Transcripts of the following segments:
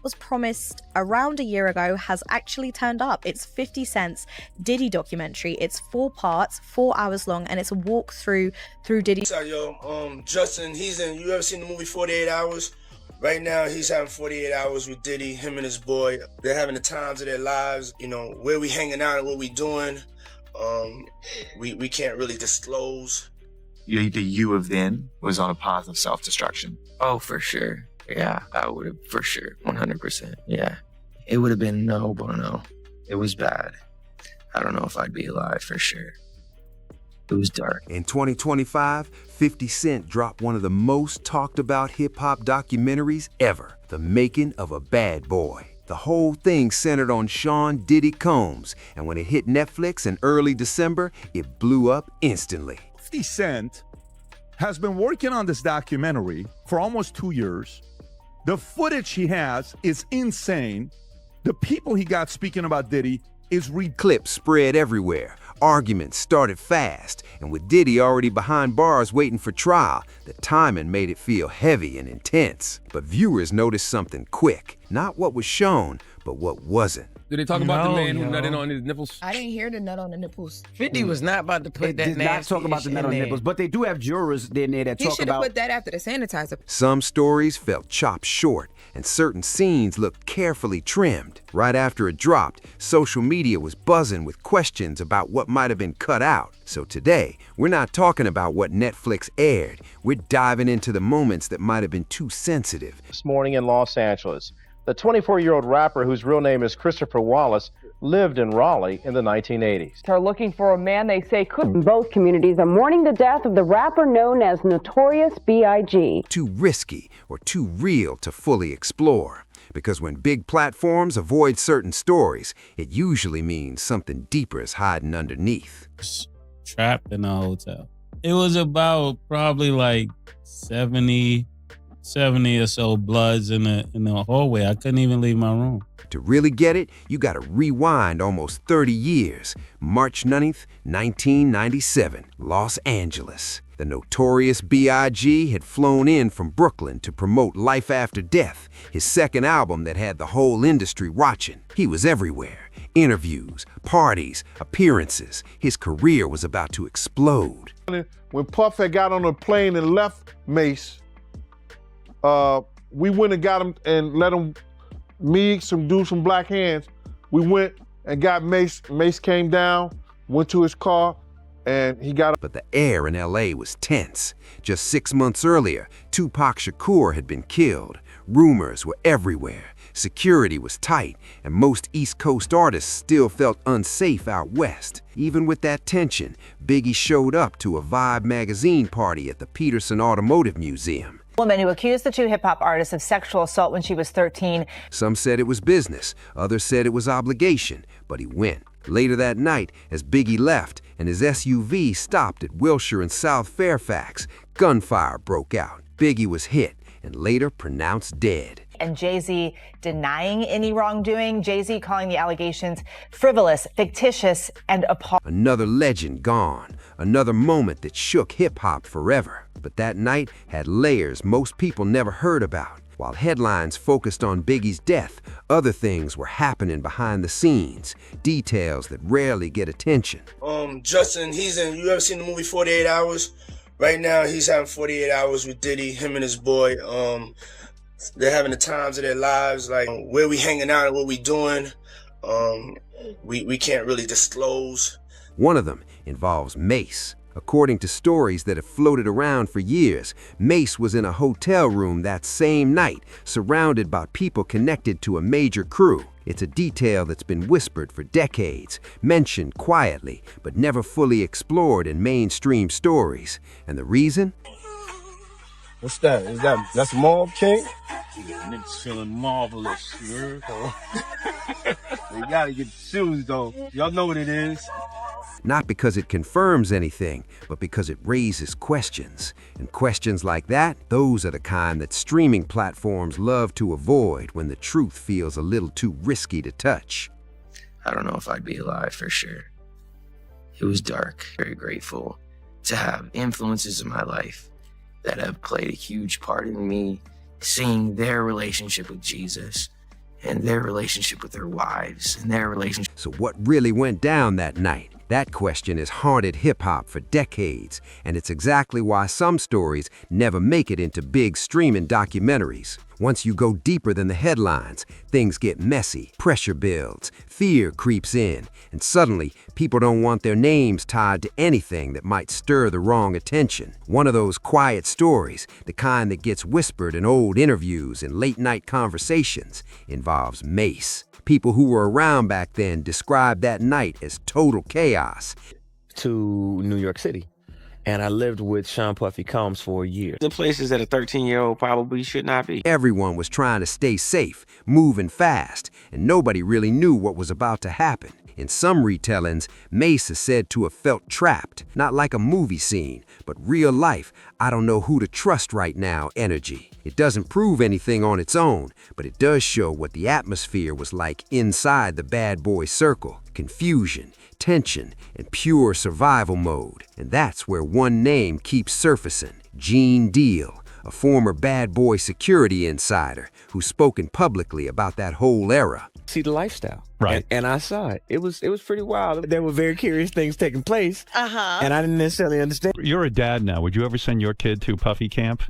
Was promised around a year ago has actually turned up. It's 50 Cent's Diddy documentary. It's 4 parts, 4 hours long, and it's a walk through Diddy. So, Justin, you ever seen the movie 48 Hours? Right now, he's having 48 hours with Diddy, him and his boy. They're having the times of their lives, where we hanging out and what we doing. We can't really disclose. The you of then was on a path of self-destruction. Oh, for sure. Yeah, I would have, for sure, 100%. Yeah, it would have been no bueno. It was bad. I don't know if I'd be alive, for sure. It was dark. In 2025, 50 Cent dropped one of the most talked about hip-hop documentaries ever, The Making of a Bad Boy. The whole thing centered on Sean Diddy Combs, and when it hit Netflix in early December, it blew up instantly. 50 Cent has been working on this documentary for almost 2 years. The footage he has is insane. The people he got speaking about Diddy is Clips spread everywhere. Arguments started fast, and with Diddy already behind bars waiting for trial, the timing made it feel heavy and intense. But viewers noticed something quick. Not what was shown, but what wasn't. Did they talk about the man who nutted on his nipples? I didn't hear the nut on the nipples. 50 was not about to put that nasty. Did not talk about the nut on the nipples, but they do have jurors in there that talk about. He should have put that after the sanitizer. Some stories felt chopped short, and certain scenes looked carefully trimmed. Right after it dropped, social media was buzzing with questions about what might have been cut out. So today, we're not talking about what Netflix aired. We're diving into the moments that might have been too sensitive. This morning in Los Angeles, the 24-year-old rapper whose real name is Christopher Wallace lived in Raleigh in the 1980s. Are looking for a man they say could. Both communities are mourning the death of the rapper known as Notorious B.I.G. Too risky or too real to fully explore. Because when big platforms avoid certain stories, it usually means something deeper is hiding underneath. Trapped in a hotel. It was about probably like 70 or so bloods in the hallway. I couldn't even leave my room. To really get it, you gotta rewind almost 30 years. March 9th, 1997, Los Angeles. The Notorious B.I.G. had flown in from Brooklyn to promote Life After Death, his second album that had the whole industry watching. He was everywhere. Interviews, parties, appearances. His career was about to explode. When Puff had got on a plane and left Mace, we went and got him and let him meet some dudes from Black Hands. We went and got Mace. Mace came down, went to his car, and he got. But the air in L.A. was tense. Just 6 months earlier, Tupac Shakur had been killed. Rumors were everywhere. Security was tight, and most East Coast artists still felt unsafe out west. Even with that tension, Biggie showed up to a Vibe magazine party at the Peterson Automotive Museum. Woman who accused the 2 hip-hop artists of sexual assault when she was 13. Some said it was business, others said it was obligation, but he went. Later that night, as Biggie left and his SUV stopped at Wilshire and South Fairfax, gunfire broke out. Biggie was hit and later pronounced dead. And Jay-Z denying any wrongdoing, Jay-Z calling the allegations frivolous, fictitious, and appalling. Another legend gone, another moment that shook hip-hop forever. But that night had layers most people never heard about. While headlines focused on Biggie's death, other things were happening behind the scenes, details that rarely get attention. Justin, you ever seen the movie 48 Hours? Right now, he's having 48 hours with Diddy, him and his boy. They're having the times of their lives, like where we hanging out and what we doing. We can't really disclose. One of them involves Mace. According to stories that have floated around for years, Mace was in a hotel room that same night, surrounded by people connected to a major crew. It's a detail that's been whispered for decades, mentioned quietly, but never fully explored in mainstream stories. And the reason? What's that? That's Mob King? Yeah, niggas feeling marvelous, you heard? You gotta get the shoes though. Y'all know what it is. Not because it confirms anything, but because it raises questions. And questions like that, those are the kind that streaming platforms love to avoid when the truth feels a little too risky to touch. I don't know if I'd be alive, for sure. It was dark. Very grateful to have influences in my life that have played a huge part in me seeing their relationship with Jesus and their relationship with their wives and their relationship. So what really went down that night? That question has haunted hip-hop for decades, and it's exactly why some stories never make it into big streaming documentaries. Once you go deeper than the headlines, things get messy, pressure builds, fear creeps in, and suddenly people don't want their names tied to anything that might stir the wrong attention. One of those quiet stories, the kind that gets whispered in old interviews and late-night conversations, involves Mase. People who were around back then described that night as total chaos. To New York City. And I lived with Sean Puffy Combs for a year. The places that a 13-year-old probably should not be. Everyone was trying to stay safe, moving fast, and nobody really knew what was about to happen. In some retellings, Mase is said to have felt trapped, not like a movie scene, but real life, I don't know who to trust right now energy. It doesn't prove anything on its own, but it does show what the atmosphere was like inside the bad boy circle. Confusion, tension, and pure survival mode. And that's where one name keeps surfacing. Gene Deal, a former bad boy security insider who's spoken publicly about that whole era. See the lifestyle. Right. And I saw it. It was pretty wild. There were very curious things taking place. And I didn't necessarily understand. You're a dad now. Would you ever send your kid to Puffy camp?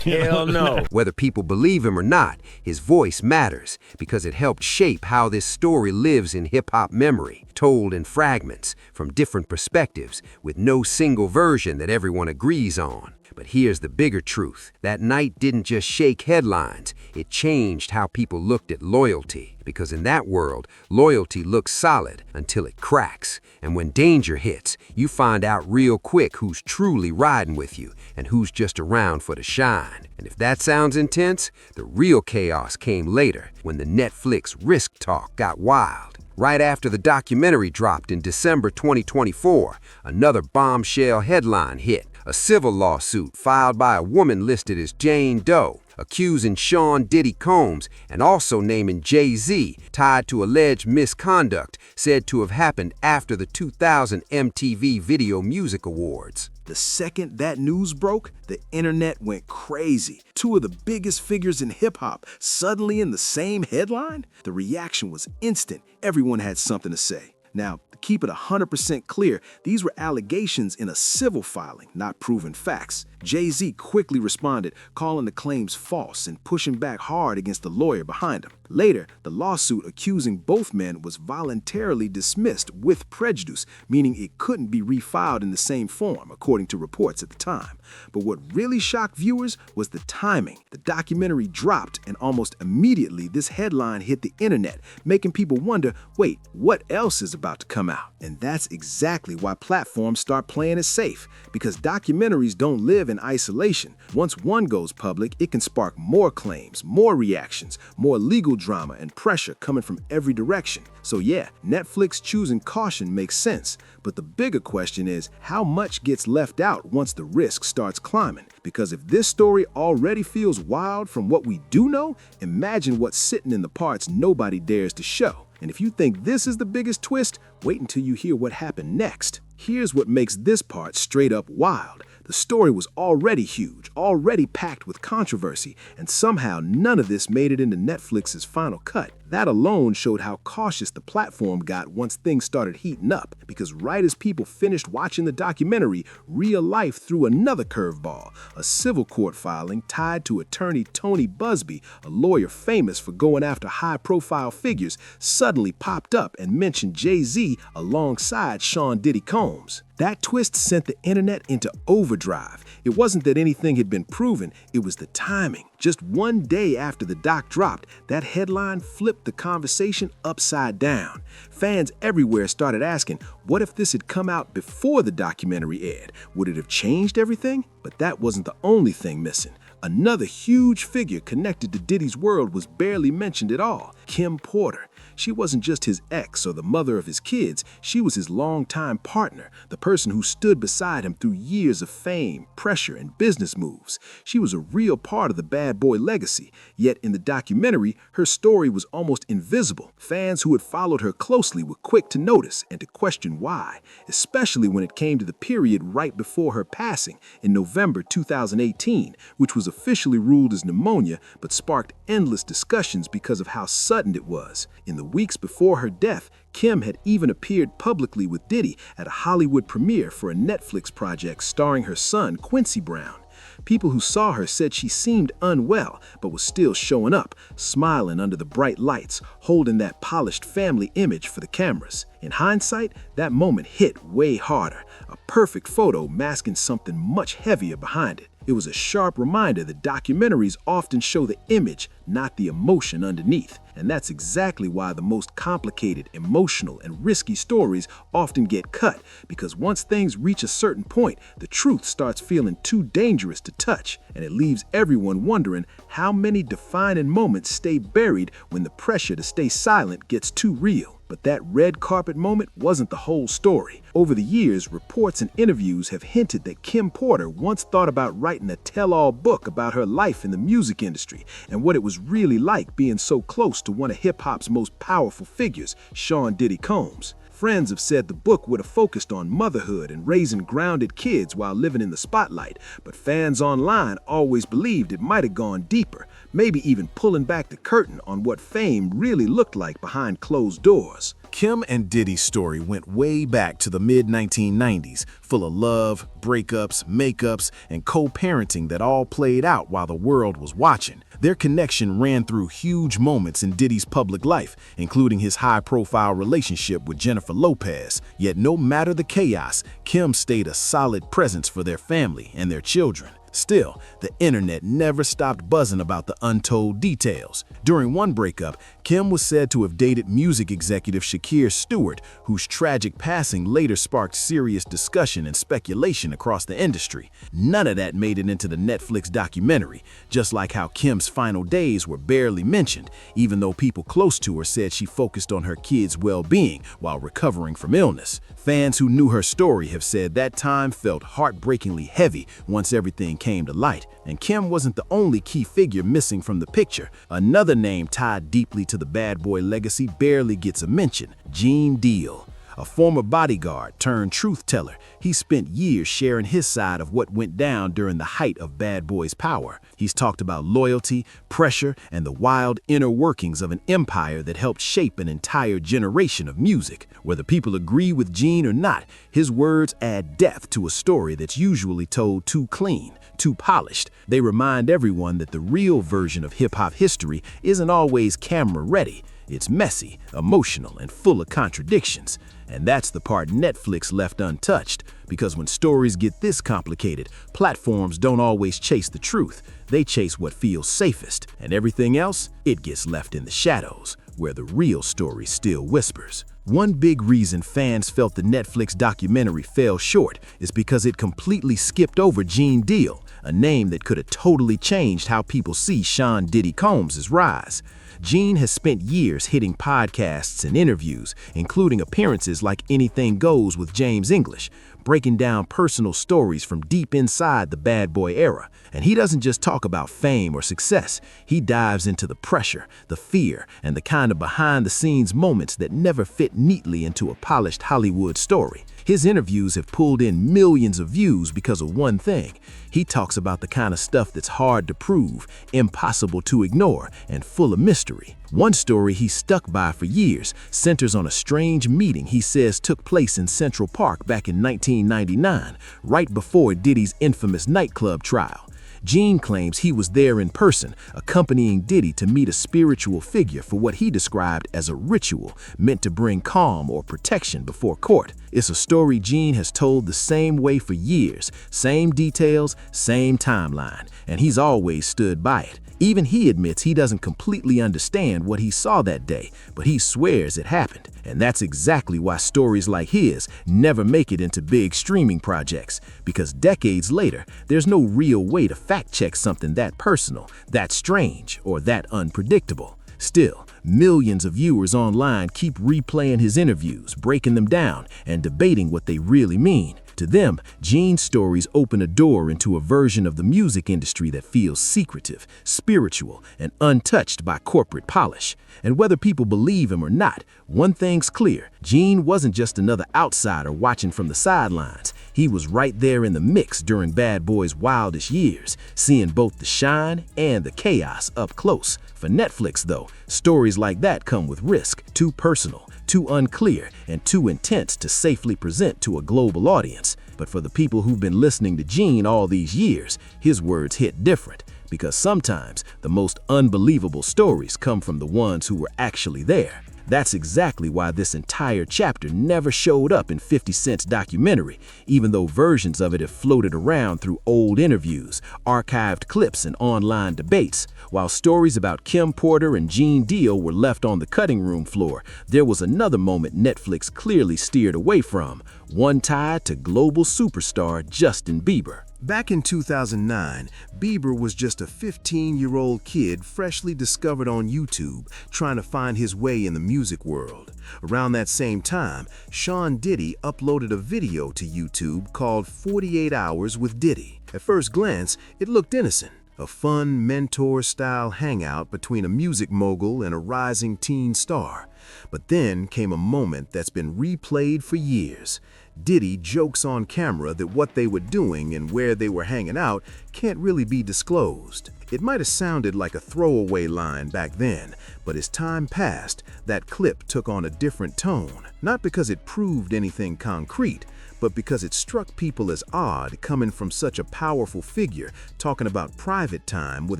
Hell no. Whether people believe him or not, his voice matters because it helped shape how this story lives in hip-hop memory, told in fragments from different perspectives with no single version that everyone agrees on. But here's the bigger truth. That night didn't just shake headlines, it changed how people looked at loyalty. Because in that world, loyalty looks solid until it cracks. And when danger hits, you find out real quick who's truly riding with you and who's just around for the shine. And if that sounds intense, the real chaos came later when the Netflix risk talk got wild. Right after the documentary dropped in December 2024, another bombshell headline hit. A civil lawsuit filed by a woman listed as Jane Doe, accusing Sean Diddy Combs and also naming Jay-Z, tied to alleged misconduct said to have happened after the 2000 MTV Video Music Awards. The second that news broke, the internet went crazy. Two of the biggest figures in hip-hop suddenly in the same headline? The reaction was instant. Everyone had something to say. Now, to keep it 100% clear, these were allegations in a civil filing, not proven facts. Jay-Z quickly responded, calling the claims false and pushing back hard against the lawyer behind him. Later, the lawsuit accusing both men was voluntarily dismissed with prejudice, meaning it couldn't be refiled in the same form, according to reports at the time. But what really shocked viewers was the timing. The documentary dropped, and almost immediately this headline hit the internet, making people wonder, wait, what else is about to come out? And that's exactly why platforms start playing it safe, because documentaries don't live in isolation. Once one goes public, it can spark more claims, more reactions, more legal drama and pressure coming from every direction. So yeah, Netflix choosing caution makes sense, but the bigger question is how much gets left out once the risk starts climbing? Because if this story already feels wild from what we do know, imagine what's sitting in the parts nobody dares to show. And if you think this is the biggest twist, wait until you hear what happened next. Here's what makes this part straight up wild. The story was already huge, already packed with controversy, and somehow none of this made it into Netflix's final cut. That alone showed how cautious the platform got once things started heating up, because right as people finished watching the documentary, real life threw another curveball. A civil court filing tied to attorney Tony Busby, a lawyer famous for going after high-profile figures, suddenly popped up and mentioned Jay-Z alongside Sean Diddy Combs. That twist sent the internet into overdrive. It wasn't that anything had been proven, it was the timing. Just one day after the doc dropped, that headline flipped the conversation upside down. Fans everywhere started asking, what if this had come out before the documentary aired? Would it have changed everything? But that wasn't the only thing missing. Another huge figure connected to Diddy's world was barely mentioned at all, Kim Porter. She wasn't just his ex or the mother of his kids, she was his longtime partner, the person who stood beside him through years of fame, pressure, and business moves. She was a real part of the bad boy legacy, yet in the documentary, her story was almost invisible. Fans who had followed her closely were quick to notice and to question why, especially when it came to the period right before her passing in November 2018, which was officially ruled as pneumonia, but sparked endless discussions because of how sudden it was. In the weeks before her death, Kim had even appeared publicly with Diddy at a Hollywood premiere for a Netflix project starring her son, Quincy Brown. People who saw her said she seemed unwell, but was still showing up, smiling under the bright lights, holding that polished family image for the cameras. In hindsight, that moment hit way harder, a perfect photo masking something much heavier behind it. It was a sharp reminder that documentaries often show the image, not the emotion underneath. And that's exactly why the most complicated, emotional, and risky stories often get cut, because once things reach a certain point, the truth starts feeling too dangerous to touch, and it leaves everyone wondering how many defining moments stay buried when the pressure to stay silent gets too real. But that red carpet moment wasn't the whole story. Over the years, reports and interviews have hinted that Kim Porter once thought about writing a tell-all book about her life in the music industry and what it was really like being so close to one of hip-hop's most powerful figures, Sean Diddy Combs. Friends have said the book would have focused on motherhood and raising grounded kids while living in the spotlight, but fans online always believed it might have gone deeper, maybe even pulling back the curtain on what fame really looked like behind closed doors. Kim and Diddy's story went way back to the mid-1990s, full of love, breakups, makeups, and co-parenting that all played out while the world was watching. Their connection ran through huge moments in Diddy's public life, including his high-profile relationship with Jennifer Lopez. Yet no matter the chaos, Kim stayed a solid presence for their family and their children. Still, the internet never stopped buzzing about the untold details. During one breakup, Kim was said to have dated music executive Shakir Stewart, whose tragic passing later sparked serious discussion and speculation across the industry. None of that made it into the Netflix documentary, just like how Kim's final days were barely mentioned, even though people close to her said she focused on her kids' well-being while recovering from illness. Fans who knew her story have said that time felt heartbreakingly heavy once everything came to light. And Kim wasn't the only key figure missing from the picture. Another name tied deeply to the bad boy legacy barely gets a mention: Gene Deal. A former bodyguard turned truth teller, he spent years sharing his side of what went down during the height of Bad Boy's power. He's talked about loyalty, pressure, and the wild inner workings of an empire that helped shape an entire generation of music. Whether people agree with Gene or not, his words add depth to a story that's usually told too clean, too polished. They remind everyone that the real version of hip-hop history isn't always camera-ready. It's messy, emotional, and full of contradictions. And that's the part Netflix left untouched, because when stories get this complicated, platforms don't always chase the truth. They chase what feels safest, and everything else, it gets left in the shadows, where the real story still whispers. One big reason fans felt the Netflix documentary fell short is because it completely skipped over Gene Deal, a name that could have totally changed how people see Sean Diddy Combs' rise. Gene has spent years hitting podcasts and interviews, including appearances like Anything Goes with James English, breaking down personal stories from deep inside the Bad Boy era. And he doesn't just talk about fame or success, he dives into the pressure, the fear, and the kind of behind-the-scenes moments that never fit neatly into a polished Hollywood story. His interviews have pulled in millions of views because of one thing. He talks about the kind of stuff that's hard to prove, impossible to ignore, and full of mystery. One story he's stuck by for years centers on a strange meeting he says took place in Central Park back in 1999, right before Diddy's infamous nightclub trial. Gene claims he was there in person, accompanying Diddy to meet a spiritual figure for what he described as a ritual meant to bring calm or protection before court. It's a story Gene has told the same way for years, same details, same timeline, and he's always stood by it. Even he admits he doesn't completely understand what he saw that day, but he swears it happened. And that's exactly why stories like his never make it into big streaming projects, because decades later, there's no real way to fact-check something that personal, that strange, or that unpredictable. Still, millions of viewers online keep replaying his interviews, breaking them down, and debating what they really mean. To them, Gene's stories open a door into a version of the music industry that feels secretive, spiritual, and untouched by corporate polish. And whether people believe him or not, one thing's clear: Gene wasn't just another outsider watching from the sidelines. He was right there in the mix during Bad Boy's wildest years, seeing both the shine and the chaos up close. For Netflix, though, stories like that come with risk, too personal, too unclear, and too intense to safely present to a global audience. But for the people who've been listening to Gene all these years, his words hit different. Because sometimes the most unbelievable stories come from the ones who were actually there. That's exactly why this entire chapter never showed up in 50 Cent's documentary, even though versions of it have floated around through old interviews, archived clips, and online debates. While stories about Kim Porter and Gene Deal were left on the cutting room floor, there was another moment Netflix clearly steered away from, one tied to global superstar Justin Bieber. Back in 2009, Bieber was just a 15-year-old kid freshly discovered on YouTube, trying to find his way in the music world. Around that same time, Sean Diddy uploaded a video to YouTube called 48 Hours with Diddy. At first glance, it looked innocent, a fun mentor-style hangout between a music mogul and a rising teen star. But then came a moment that's been replayed for years. Diddy jokes on camera that what they were doing and where they were hanging out can't really be disclosed. It might have sounded like a throwaway line back then, but as time passed, that clip took on a different tone. Not because it proved anything concrete, but because it struck people as odd coming from such a powerful figure talking about private time with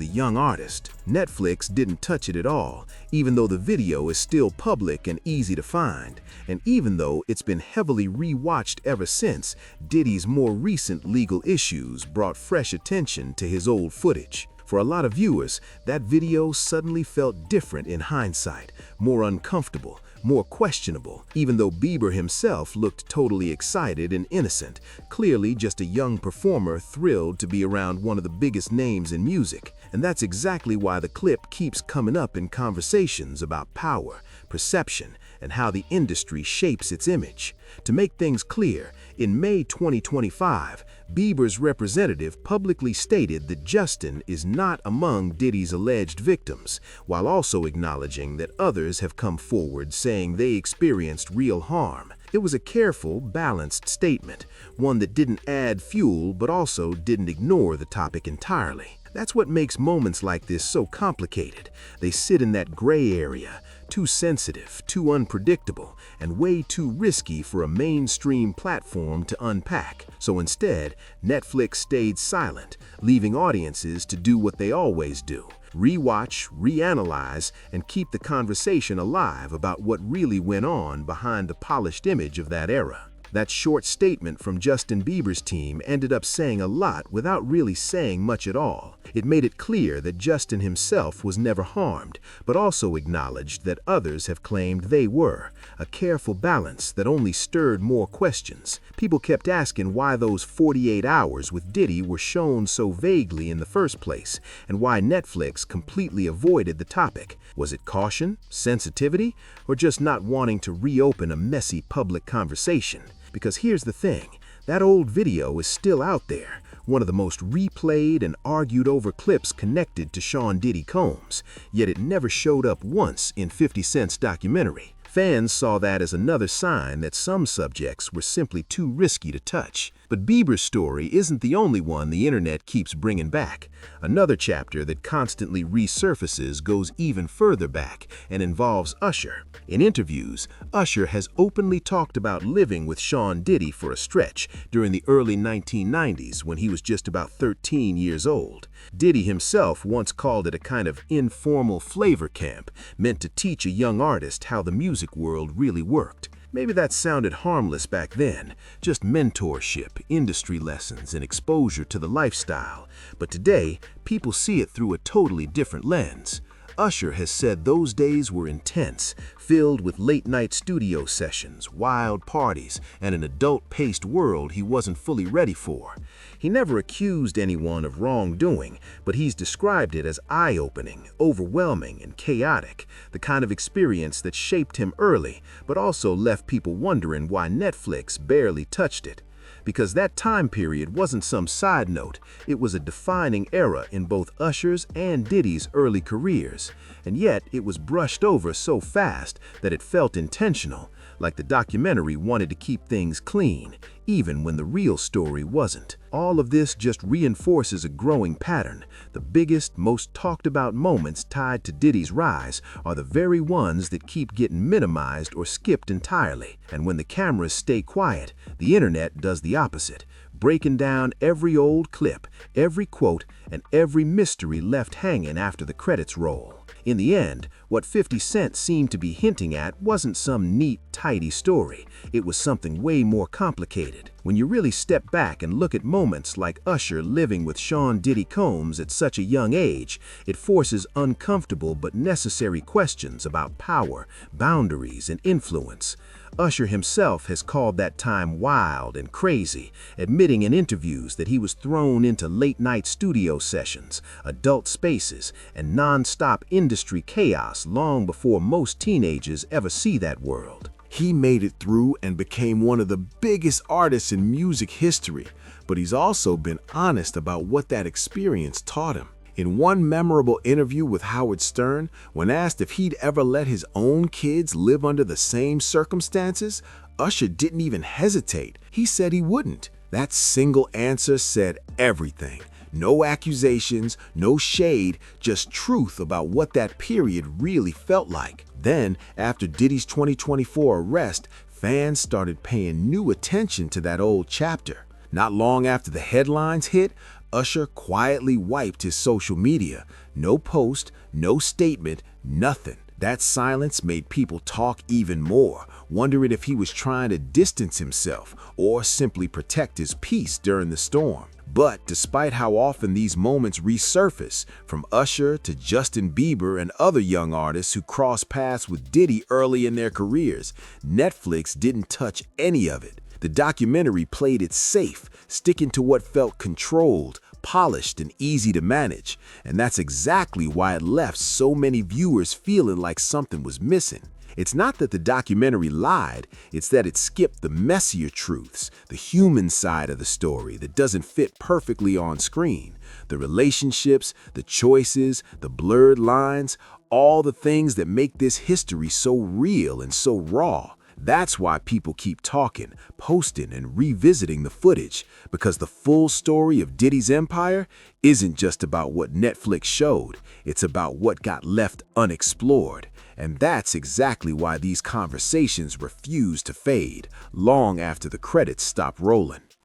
a young artist. Netflix didn't touch it at all, even though the video is still public and easy to find. And even though it's been heavily rewatched ever since, Diddy's more recent legal issues brought fresh attention to his old footage. For a lot of viewers, that video suddenly felt different in hindsight, more uncomfortable, more questionable, even though Bieber himself looked totally excited and innocent, clearly just a young performer thrilled to be around one of the biggest names in music. And that's exactly why the clip keeps coming up in conversations about power, perception, and how the industry shapes its image. To make things clear, in May 2025, Bieber's representative publicly stated that Justin is not among Diddy's alleged victims, while also acknowledging that others have come forward saying they experienced real harm. It was a careful, balanced statement, one that didn't add fuel but also didn't ignore the topic entirely. That's what makes moments like this so complicated. They sit in that gray area, too sensitive, too unpredictable, and way too risky for a mainstream platform to unpack. So instead, Netflix stayed silent, leaving audiences to do what they always do: rewatch, reanalyze, and keep the conversation alive about what really went on behind the polished image of that era. That short statement from Justin Bieber's team ended up saying a lot without really saying much at all. It made it clear that Justin himself was never harmed, but also acknowledged that others have claimed they were, a careful balance that only stirred more questions. People kept asking why those 48 hours with Diddy were shown so vaguely in the first place, and why Netflix completely avoided the topic. Was it caution, sensitivity, or just not wanting to reopen a messy public conversation? Because here's the thing, that old video is still out there, one of the most replayed and argued over clips connected to Sean Diddy Combs, yet it never showed up once in 50 Cent's documentary. Fans saw that as another sign that some subjects were simply too risky to touch. But Bieber's story isn't the only one the internet keeps bringing back. Another chapter that constantly resurfaces goes even further back and involves Usher. In interviews, Usher has openly talked about living with Sean Diddy for a stretch during the early 1990s when he was just about 13 years old. Diddy himself once called it a kind of informal flavor camp meant to teach a young artist how the music world really worked. Maybe that sounded harmless back then, just mentorship, industry lessons, and exposure to the lifestyle. But today, people see it through a totally different lens. Usher has said those days were intense, filled with late-night studio sessions, wild parties, and an adult-paced world he wasn't fully ready for. He never accused anyone of wrongdoing, but he's described it as eye-opening, overwhelming, and chaotic, the kind of experience that shaped him early, but also left people wondering why Netflix barely touched it. Because that time period wasn't some side note, it was a defining era in both Usher's and Diddy's early careers, and yet it was brushed over so fast that it felt intentional, like the documentary wanted to keep things clean, even when the real story wasn't. All of this just reinforces a growing pattern. The biggest, most talked about moments tied to Diddy's rise are the very ones that keep getting minimized or skipped entirely. And when the cameras stay quiet, the internet does the opposite, breaking down every old clip, every quote, and every mystery left hanging after the credits roll. In the end, what 50 Cent seemed to be hinting at wasn't some neat, tidy story. It was something way more complicated. When you really step back and look at moments like Usher living with Sean Diddy Combs at such a young age, it forces uncomfortable but necessary questions about power, boundaries, and influence. Usher himself has called that time wild and crazy, admitting in interviews that he was thrown into late-night studio sessions, adult spaces, and non-stop industry chaos long before most teenagers ever see that world. He made it through and became one of the biggest artists in music history, but he's also been honest about what that experience taught him. In one memorable interview with Howard Stern, when asked if he'd ever let his own kids live under the same circumstances, Usher didn't even hesitate. He said he wouldn't. That single answer said everything. No accusations, no shade, just truth about what that period really felt like. Then, after Diddy's 2024 arrest, fans started paying new attention to that old chapter. Not long after the headlines hit, Usher quietly wiped his social media. No post, no statement, nothing. That silence made people talk even more, wondering if he was trying to distance himself or simply protect his peace during the storm. But despite how often these moments resurface, from Usher to Justin Bieber and other young artists who crossed paths with Diddy early in their careers, Netflix didn't touch any of it. The documentary played it safe, sticking to what felt controlled, polished, and easy to manage. And that's exactly why it left so many viewers feeling like something was missing. It's not that the documentary lied, it's that it skipped the messier truths, the human side of the story that doesn't fit perfectly on screen. The relationships, the choices, the blurred lines, all the things that make this history so real and so raw. That's why people keep talking, posting, and revisiting the footage, because the full story of Diddy's empire isn't just about what Netflix showed, it's about what got left unexplored. And that's exactly why these conversations refuse to fade, long after the credits stop rolling.